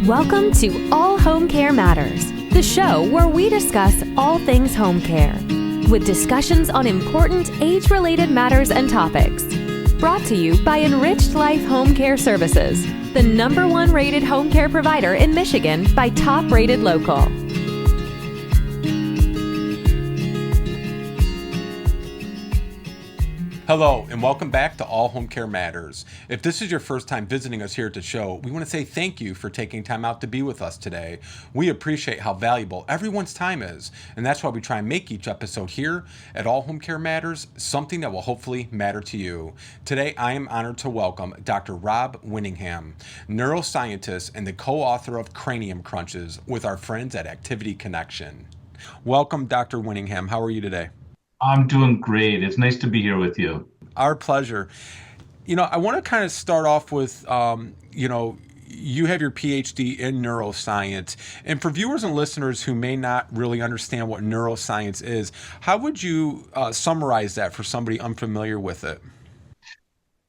Welcome to All Home Care Matters, the show where we discuss all things home care, with discussions on important age-related matters and topics. Brought to you by Enriched Life Home Care Services, the #1 rated home care provider in Michigan by Top Rated Local. Hello, and welcome back to All Home Care Matters. If this is your first time visiting us here at the show, we want to say thank you for taking time out to be with us today. We appreciate how valuable everyone's time is, and that's why we try and make each episode here at All Home Care Matters something that will hopefully matter to you. Today, I am honored to welcome Dr. Rob Winningham, neuroscientist and the co-author of Cranium Crunches with our friends at Activity Connection. Welcome, Dr. Winningham. How are you today? I'm doing great. It's nice to be here with you. Our pleasure. I want to kind of start off with, you have your Ph.D. in neuroscience. And for viewers and listeners who may not really understand what neuroscience is, how would you summarize that for somebody unfamiliar with it?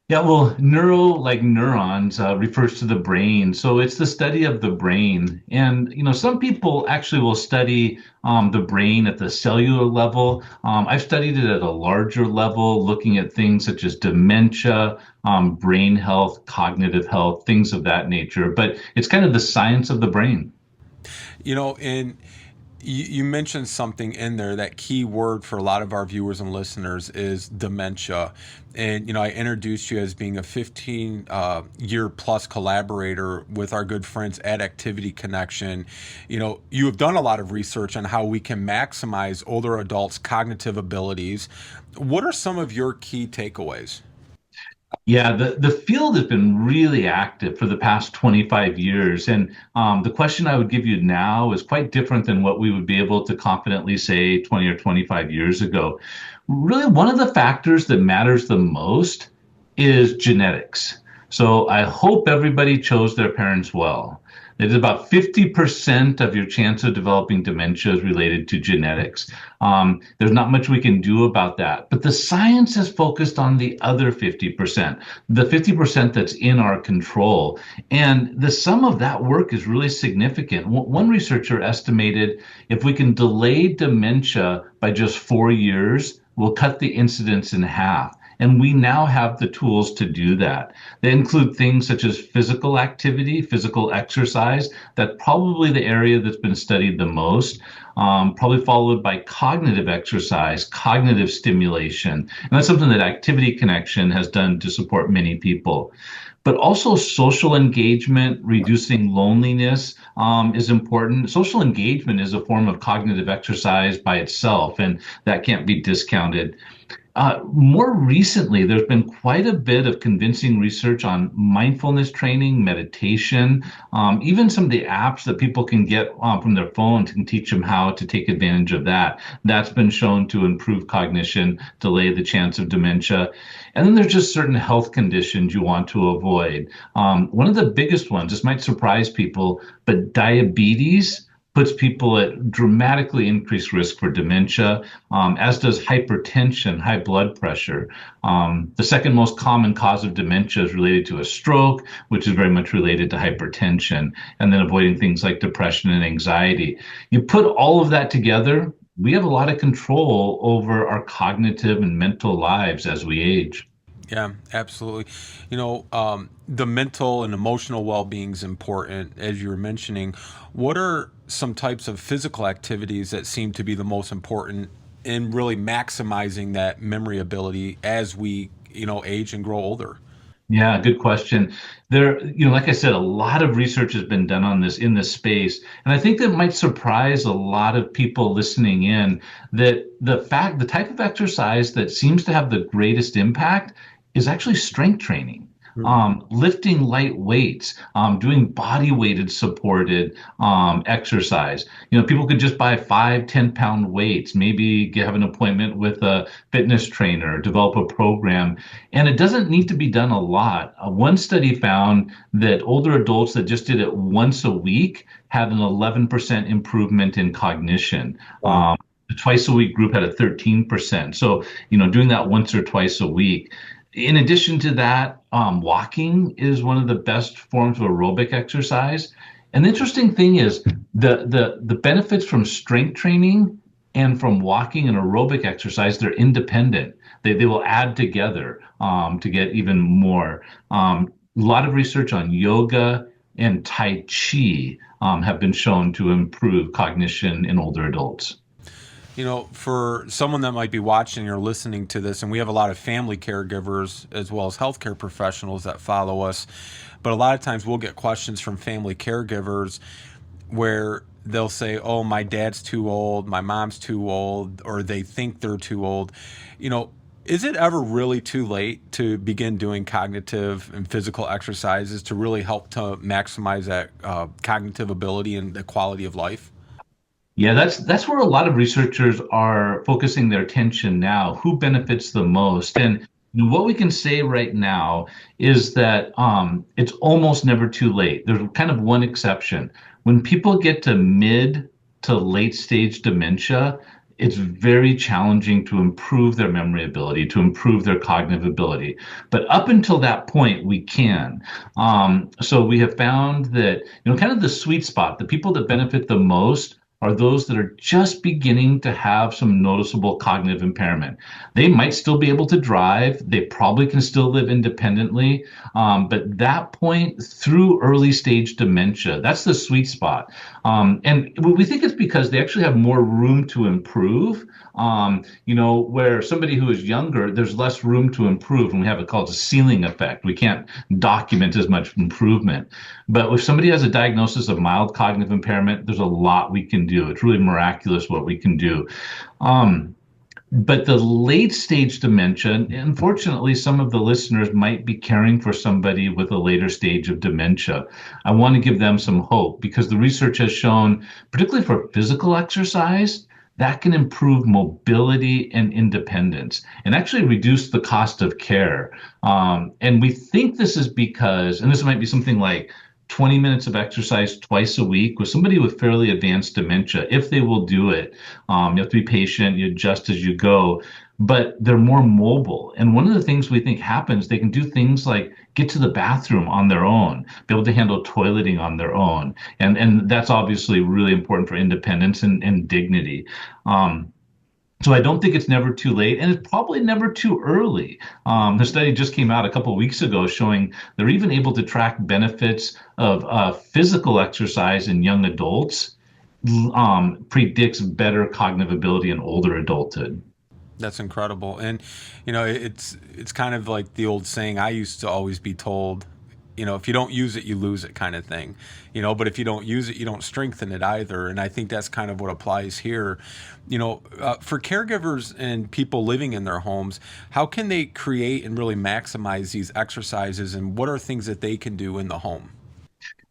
Yeah, well, neuro, like neurons, refers to the brain. So it's the study of the brain. And, some people actually will study the brain at the cellular level. I've studied it at a larger level, looking at things such as dementia, brain health, cognitive health, things of that nature. But it's kind of the science of the brain. And you mentioned something in there, that key word for a lot of our viewers and listeners is dementia. And, I introduced you as being a 15-year plus collaborator with our good friends at Activity Connection. You have done a lot of research on how we can maximize older adults' cognitive abilities. What are some of your key takeaways? Yeah, the field has been really active for the past 25 years. And the question I would give you now is quite different than what we would be able to confidently say 20 or 25 years ago. Really, one of the factors that matters the most is genetics. So I hope everybody chose their parents well. It is about 50% of your chance of developing dementia is related to genetics. There's not much we can do about that. But the science has focused on the other 50%, the 50% that's in our control. And the sum of that work is really significant. One researcher estimated if we can delay dementia by just 4 years, we'll cut the incidence in half. And we now have the tools to do that. They include things such as physical activity, physical exercise. That's probably the area that's been studied the most, probably followed by cognitive exercise, cognitive stimulation. And that's something that Activity Connection has done to support many people. But also social engagement, reducing loneliness is important. Social engagement is a form of cognitive exercise by itself, and that can't be discounted. More recently, there's been quite a bit of convincing research on mindfulness training, meditation, even some of the apps that people can get from their phone can teach them how to take advantage of that. That's been shown to improve cognition, delay the chance of dementia. And then there's just certain health conditions you want to avoid. One of the biggest ones, this might surprise people, but diabetes puts people at dramatically increased risk for dementia, as does hypertension, high blood pressure. The second most common cause of dementia is related to a stroke, which is very much related to hypertension, and then avoiding things like depression and anxiety. You put all of that together, we have a lot of control over our cognitive and mental lives as we age. Yeah, absolutely. The mental and emotional well-being is important, as you were mentioning. What are some types of physical activities that seem to be the most important in really maximizing that memory ability as we, age and grow older? Yeah, good question. There, like I said, a lot of research has been done on this in this space. And I think that might surprise a lot of people listening in that the type of exercise that seems to have the greatest impact is actually strength training. Lifting light weights, doing body weighted supported exercise. People could just buy 5-10 pound weights, maybe have an appointment with a fitness trainer, develop a program. And it doesn't need to be done a lot. One study found that older adults that just did it once a week had an 11% improvement in cognition. Wow. The twice a week group had a 13%. So, doing that once or twice a week. In addition to that, walking is one of the best forms of aerobic exercise. And the interesting thing is the benefits from strength training and from walking and aerobic exercise, they're independent. They will add together to get even more. A lot of research on yoga and Tai Chi have been shown to improve cognition in older adults. For someone that might be watching or listening to this, and we have a lot of family caregivers as well as healthcare professionals that follow us, but a lot of times we'll get questions from family caregivers where they'll say, oh, my dad's too old, my mom's too old, or they think they're too old. Is it ever really too late to begin doing cognitive and physical exercises to really help to maximize that cognitive ability and the quality of life? Yeah, that's where a lot of researchers are focusing their attention now. Who benefits the most? And what we can say right now is that it's almost never too late. There's kind of one exception. When people get to mid to late stage dementia, it's very challenging to improve their memory ability, to improve their cognitive ability. But up until that point, we can. So we have found that, kind of the sweet spot, the people that benefit the most are those that are just beginning to have some noticeable cognitive impairment. They might still be able to drive. They probably can still live independently. But that point through early stage dementia, that's the sweet spot. And we think it's because they actually have more room to improve. Where somebody who is younger, there's less room to improve, and we have it called a ceiling effect. We can't document as much improvement. But if somebody has a diagnosis of mild cognitive impairment, there's a lot we can do. It's really miraculous what we can do. But the late stage dementia, unfortunately, some of the listeners might be caring for somebody with a later stage of dementia. I want to give them some hope because the research has shown, particularly for physical exercise, that can improve mobility and independence and actually reduce the cost of care. And we think this is because, and this might be something like 20 minutes of exercise twice a week with somebody with fairly advanced dementia, if they will do it. You have to be patient, you adjust as you go, but they're more mobile. And one of the things we think happens, they can do things like get to the bathroom on their own, be able to handle toileting on their own. And that's obviously really important for independence and dignity. So I don't think it's never too late, and it's probably never too early. The study just came out a couple of weeks ago showing they're even able to track benefits of physical exercise in young adults, predicts better cognitive ability in older adulthood. That's incredible. And, it's kind of like the old saying I used to always be told, if you don't use it, you lose it kind of thing, but if you don't use it, you don't strengthen it either. And I think that's kind of what applies here. For caregivers and people living in their homes, how can they create and really maximize these exercises, and what are things that they can do in the home?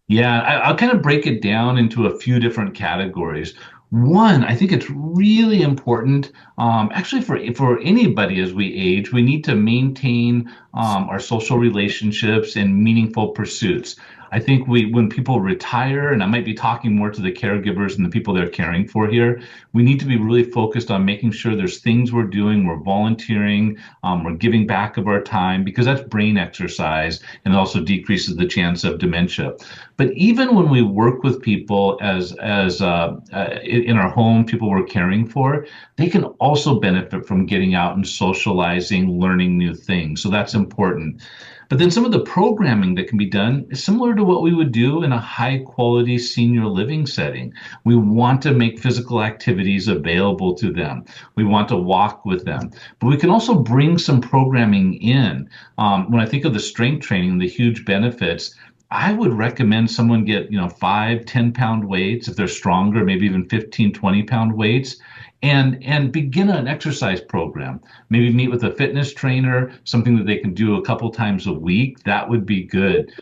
Yeah, I'll kind of break it down into a few different categories. One, I think it's really important, actually for anybody as we age, we need to maintain our social relationships and meaningful pursuits. I think when people retire, and I might be talking more to the caregivers and the people they're caring for here, we need to be really focused on making sure there's things we're doing, we're volunteering, we're giving back of our time, because that's brain exercise and it also decreases the chance of dementia. But even when we work with people as in our home, people we're caring for, they can also benefit from getting out and socializing, learning new things. So that's important. But then some of the programming that can be done is similar to what we would do in a high quality senior living setting. We want to make physical activities available to them. We want to walk with them. But we can also bring some programming in. When I think of the strength training, the huge benefits, I would recommend someone get, 5-10 pound weights. If they're stronger, maybe even 15-20 pound weights. And begin an exercise program. Maybe meet with a fitness trainer, something that they can do a couple times a week. That would be good.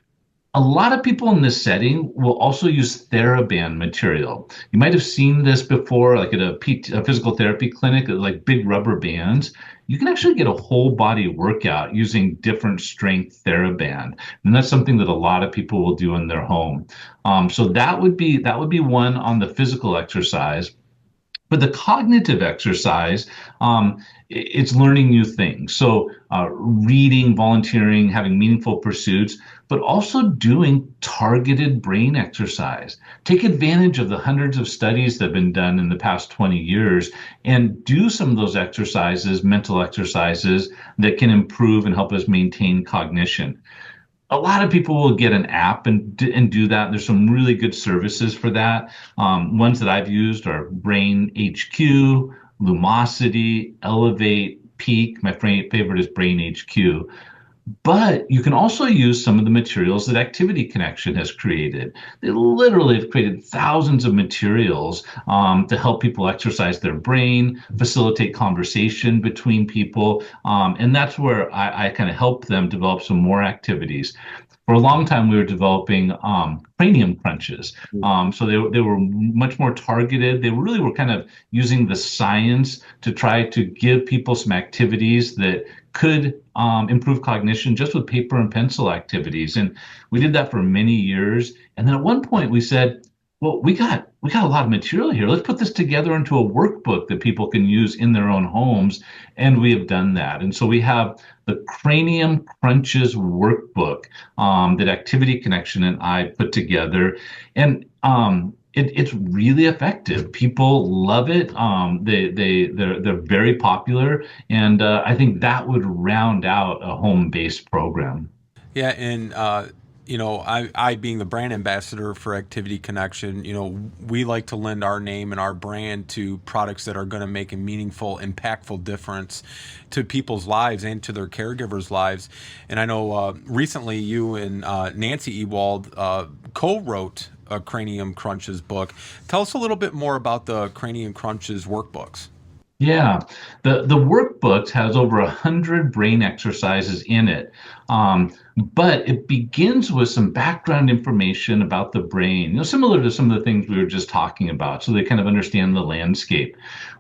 A lot of people in this setting will also use TheraBand material. You might have seen this before, like at a physical therapy clinic, like big rubber bands. You can actually get a whole body workout using different strength TheraBand. And that's something that a lot of people will do in their home. So that would be one on the physical exercise. For the cognitive exercise, it's learning new things. So reading, volunteering, having meaningful pursuits, but also doing targeted brain exercise. Take advantage of the hundreds of studies that have been done in the past 20 years and do some of those exercises, mental exercises that can improve and help us maintain cognition. A lot of people will get an app and do that. There's some really good services for that. Ones that I've used are Brain HQ, Lumosity, Elevate, Peak. My favorite is Brain HQ. But you can also use some of the materials that Activity Connection has created. They literally have created thousands of materials to help people exercise their brain, facilitate conversation between people. And that's where I kind of help them develop some more activities. For a long time, we were developing cranium crunches. So they were much more targeted. They really were kind of using the science to try to give people some activities that could improve cognition just with paper and pencil activities. And we did that for many years. And then at one point we said, well, we got a lot of material here. Let's put this together into a workbook that people can use in their own homes. And we have done that. And so we have the Cranium Crunches Workbook that Activity Connection and I put together. And it's really effective. People love it. They're very popular, and I think that would round out a home-based program. Yeah, and I being the brand ambassador for Activity Connection, we like to lend our name and our brand to products that are going to make a meaningful, impactful difference to people's lives and to their caregivers' lives. And I know recently you and Nancy Ewald co-wrote a Cranium Crunches book. Tell us a little bit more about the Cranium Crunches workbooks. Yeah, the workbook has over 100 brain exercises in it. But it begins with some background information about the brain, similar to some of the things we were just talking about, so they kind of understand the landscape.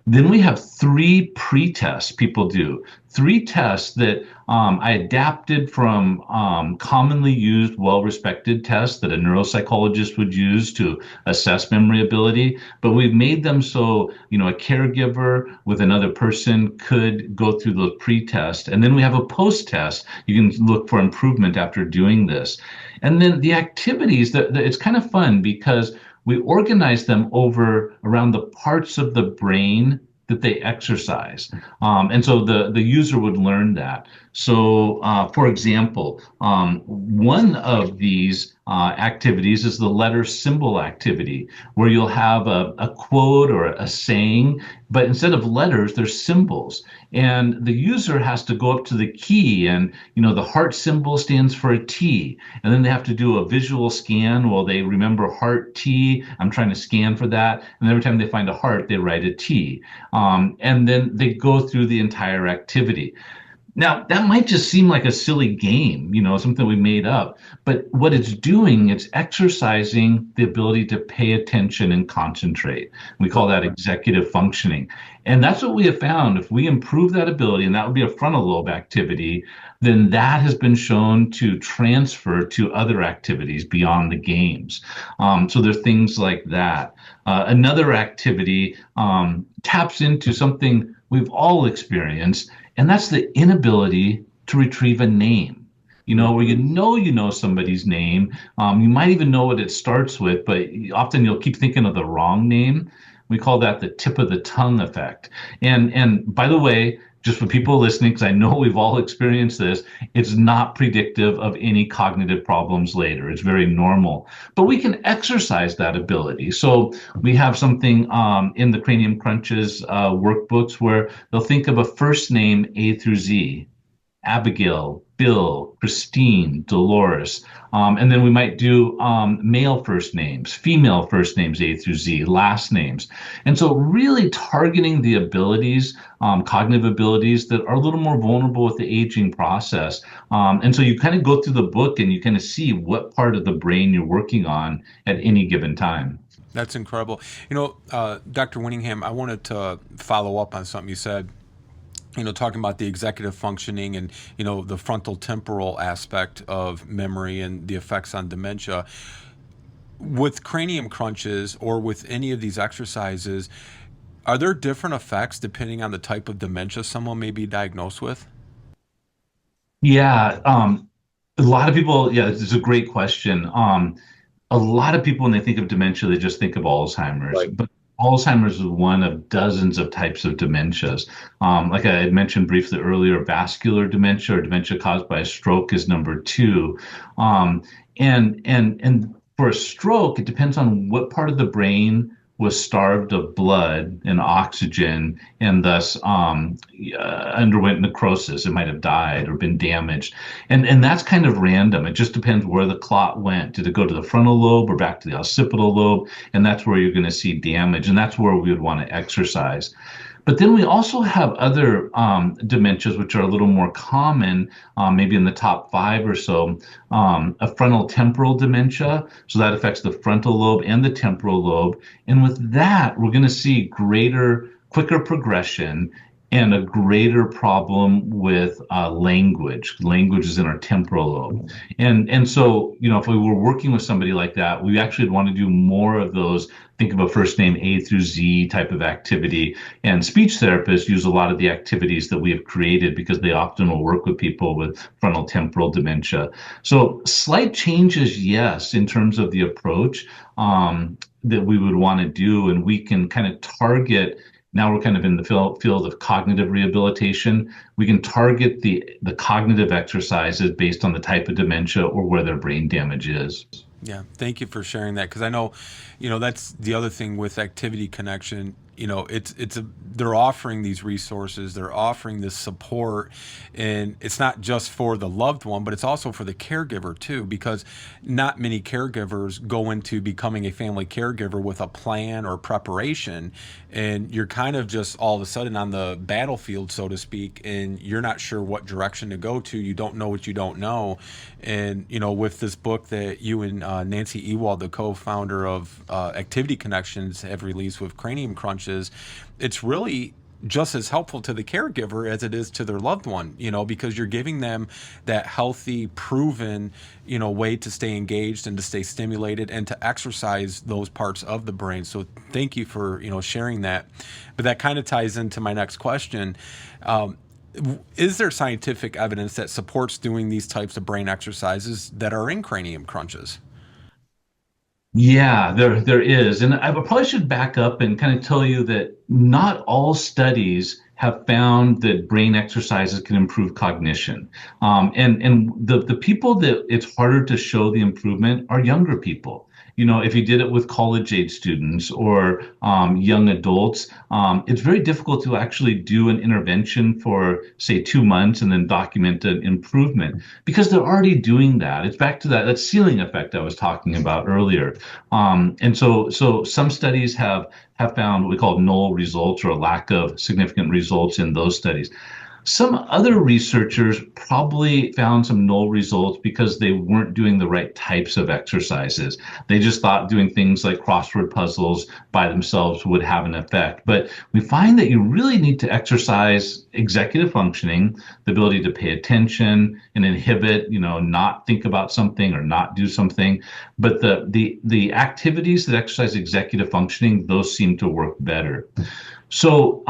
Then we have 3 pre-tests people do, 3 tests that I adapted from commonly used, well-respected tests that a neuropsychologist would use to assess memory ability, but we've made them so, a caregiver with another person could go through those pre-tests. And then we have a post-test. You can look for improvement after doing this. And then the activities, it's kind of fun because we organize them around the parts of the brain that they exercise. And so the user would learn that. So, for example, one of these activities is the letter symbol activity, where you'll have a quote or a saying, but instead of letters, there's symbols. And the user has to go up to the key, and the heart symbol stands for a T. And then they have to do a visual scan. Well, they remember heart T. I'm trying to scan for that. And every time they find a heart, they write a T. And then they go through the entire activity. Now, that might just seem like a silly game, something we made up. But what it's doing, it's exercising the ability to pay attention and concentrate. We call that executive functioning. And that's what we have found. If we improve that ability, and that would be a frontal lobe activity, then that has been shown to transfer to other activities beyond the games. So there are things like that. Another activity taps into something we've all experienced, and that's the inability to retrieve a name. Where you know somebody's name. You might even know what it starts with, but often you'll keep thinking of the wrong name. We call that the tip of the tongue effect. And by the way, just for people listening, because I know we've all experienced this, it's not predictive of any cognitive problems later. It's very normal. But we can exercise that ability. So we have something in the Cranium Crunches workbooks where they'll think of a first name A through Z, Abigail, Bill, Christine, Dolores. And then we might do male first names, female first names A through Z, last names. And so really targeting the abilities, cognitive abilities that are a little more vulnerable with the aging process. And so you kind of go through the book and you kind of see what part of the brain you're working on at any given time. That's incredible. Dr. Winningham, I wanted to follow up on something you said. Talking about the executive functioning and, the frontal temporal aspect of memory and the effects on dementia. With cranium crunches or with any of these exercises, Are there different effects depending on the type of dementia someone may be diagnosed with? Yeah, a lot of people, yeah, this is a great question. A lot of people, when they think of dementia, they just think of Alzheimer's, Right. but Alzheimer's is one of dozens of types of dementias. Like I had mentioned briefly earlier, vascular dementia or dementia caused by a stroke is number two. Um, and for a stroke, it depends on what part of the brain was starved of blood and oxygen and thus underwent necrosis. It might have died or been damaged. And that's kind of random. It just depends where the clot went. Did it go to the frontal lobe or back to the occipital lobe? And that's where you're going to see damage. And that's where we would want to exercise. But then we also have other dementias, which are a little more common, maybe in the top five or so. A frontal temporal dementia, so that affects the frontal lobe and the temporal lobe. And with that, we're going to see quicker progression and a greater problem with language. Language is in our temporal lobe. And so, if we were working with somebody like that, we actually want to do more of those. Think of a first name A through Z type of activity. And speech therapists use a lot of the activities that we have created because they often will work with people with frontal temporal dementia. So slight changes, yes, in terms of the approach that we would want to do. And we can kind of target. Now we're kind of in the field of cognitive rehabilitation. We can target the cognitive exercises based on the type of dementia or where their brain damage is. Yeah, thank you for sharing that because I know, that's the other thing with Activity Connection. They're offering these resources, they're offering this support, and it's not just for the loved one, but it's also for the caregiver too, because not many caregivers go into becoming a family caregiver with a plan or preparation, and you're kind of just all of a sudden on the battlefield, so to speak, and you're not sure what direction to go to. You don't know what you don't know, and with this book that you and Nancy Ewald, the co-founder of Activity Connections, have released with Cranium Crunches, it's really just as helpful to the caregiver as it is to their loved one, because you're giving them that healthy, proven, way to stay engaged and to stay stimulated and to exercise those parts of the brain. So thank you for, sharing that. But that kind of ties into my next question. Is there scientific evidence that supports doing these types of brain exercises that are in Cranium Crunches? Yeah, there is. And I probably should back up and kind of tell you that not all studies have found that brain exercises can improve cognition. And the people that it's harder to show the improvement are younger people. If you did it with college age students or young adults, it's very difficult to actually do an intervention for, say, 2 months and then document an improvement because they're already doing that. It's back to that ceiling effect I was talking about earlier. And so some studies have found what we call null results or a lack of significant results in those studies. Some other researchers probably found some null results because they weren't doing the right types of exercises. They just thought doing things like crossword puzzles by themselves would have an effect. But we find that you really need to exercise executive functioning, the ability to pay attention and inhibit, not think about something or not do something. But the activities that exercise executive functioning, those seem to work better. So,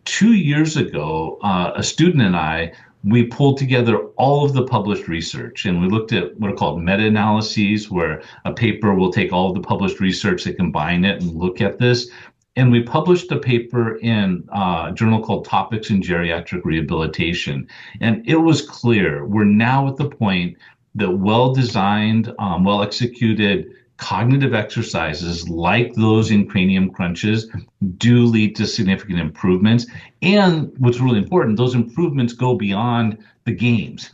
2 years ago, a student and we pulled together all of the published research and we looked at what are called meta-analyses, where a paper will take all of the published research, they combine it and look at this. And we published a paper in a journal called Topics in Geriatric Rehabilitation. And it was clear, we're now at the point that well-designed, well-executed cognitive exercises like those in Cranium Crunches do lead to significant improvements. And what's really important, those improvements go beyond the games.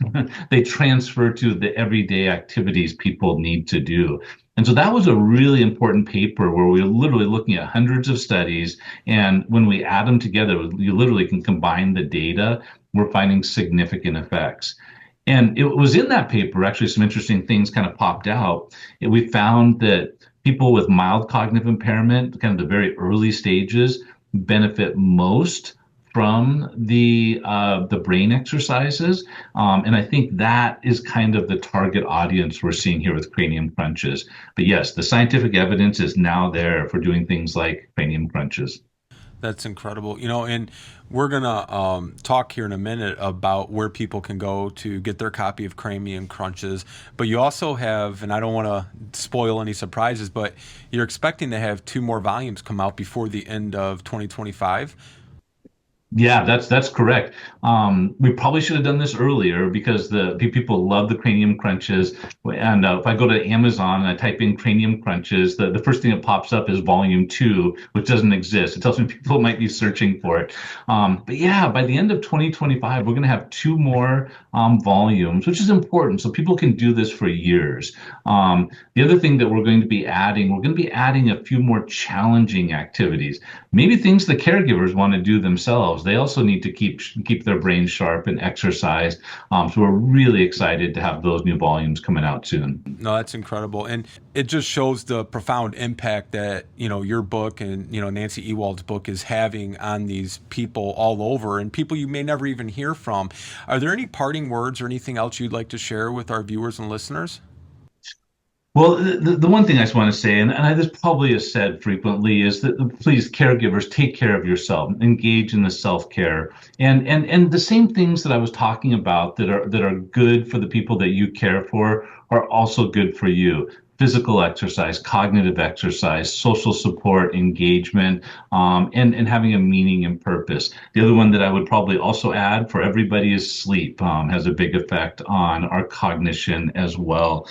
They transfer to the everyday activities people need to do. And so that was a really important paper where we were literally looking at hundreds of studies. And when we add them together, you literally can combine the data. We're finding significant effects. And it was in that paper, actually, some interesting things kind of popped out. We found that people with mild cognitive impairment, kind of the very early stages, benefit most from the brain exercises. And I think that is kind of the target audience we're seeing here with Cranium Crunches. But yes, the scientific evidence is now there for doing things like Cranium Crunches. That's incredible. And we're going to talk here in a minute about where people can go to get their copy of Cranium Crunches. But you also have, and I don't want to spoil any surprises, but you're expecting to have 2 more volumes come out before the end of 2025. Yeah, that's correct. We probably should have done this earlier because the people love the Cranium Crunches. And if I go to Amazon and I type in Cranium Crunches, the first thing that pops up is Volume 2, which doesn't exist. It tells me people might be searching for it. But yeah, by the end of 2025, we're going to have 2 more volumes, which is important. So people can do this for years. The other thing that we're going to be adding a few more challenging activities, maybe things the caregivers want to do themselves. They also need to keep their brains sharp and exercise. So we're really excited to have those new volumes coming out soon. No, that's incredible. And it just shows the profound impact that, your book and, Nancy Ewald's book is having on these people all over and people you may never even hear from. Are there any parting words or anything else you'd like to share with our viewers and listeners? Well, the one thing I just want to say, and this probably is said frequently, is that please, caregivers, take care of yourself, engage in the self-care, and the same things that I was talking about that are good for the people that you care for are also good for you. Physical exercise, cognitive exercise, social support, engagement, and having a meaning and purpose. The other one that I would probably also add for everybody is sleep. Has a big effect on our cognition as well.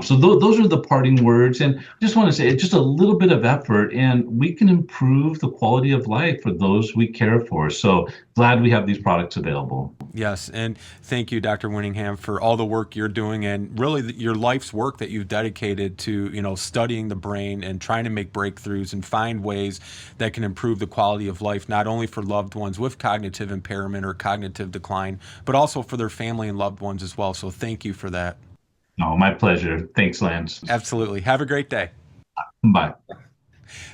So those are the parting words. And I just want to say just a little bit of effort and we can improve the quality of life for those we care for. So glad we have these products available. Yes, and thank you, Dr. Winningham, for all the work you're doing and really your life's work that you've dedicated to, studying the brain and trying to make breakthroughs and find ways that can improve the quality of life, not only for loved ones with cognitive impairment or cognitive decline, but also for their family and loved ones as well. So thank you for that. Oh, my pleasure. Thanks, Lance. Absolutely. Have a great day. Bye.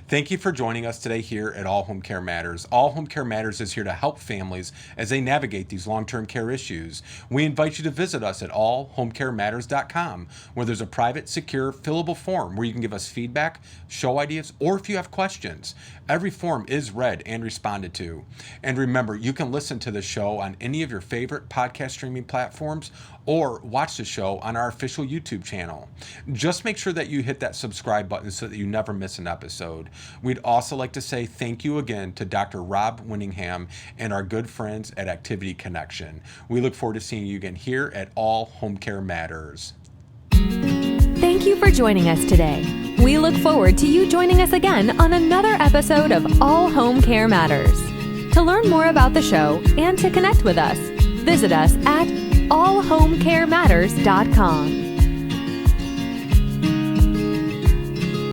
Thank you for joining us today here at All Home Care Matters. All Home Care Matters is here to help families as they navigate these long-term care issues. We invite you to visit us at allhomecarematters.com, where there's a private, secure, fillable form where you can give us feedback, show ideas, or if you have questions. Every form is read and responded to. And remember, you can listen to the show on any of your favorite podcast streaming platforms or watch the show on our official YouTube channel. Just make sure that you hit that subscribe button so that you never miss an episode. We'd also like to say thank you again to Dr. Rob Winningham and our good friends at Activity Connection. We look forward to seeing you again here at All Home Care Matters. Thank you for joining us today. We look forward to you joining us again on another episode of All Home Care Matters. To learn more about the show and to connect with us, visit us at allhomecarematters.com.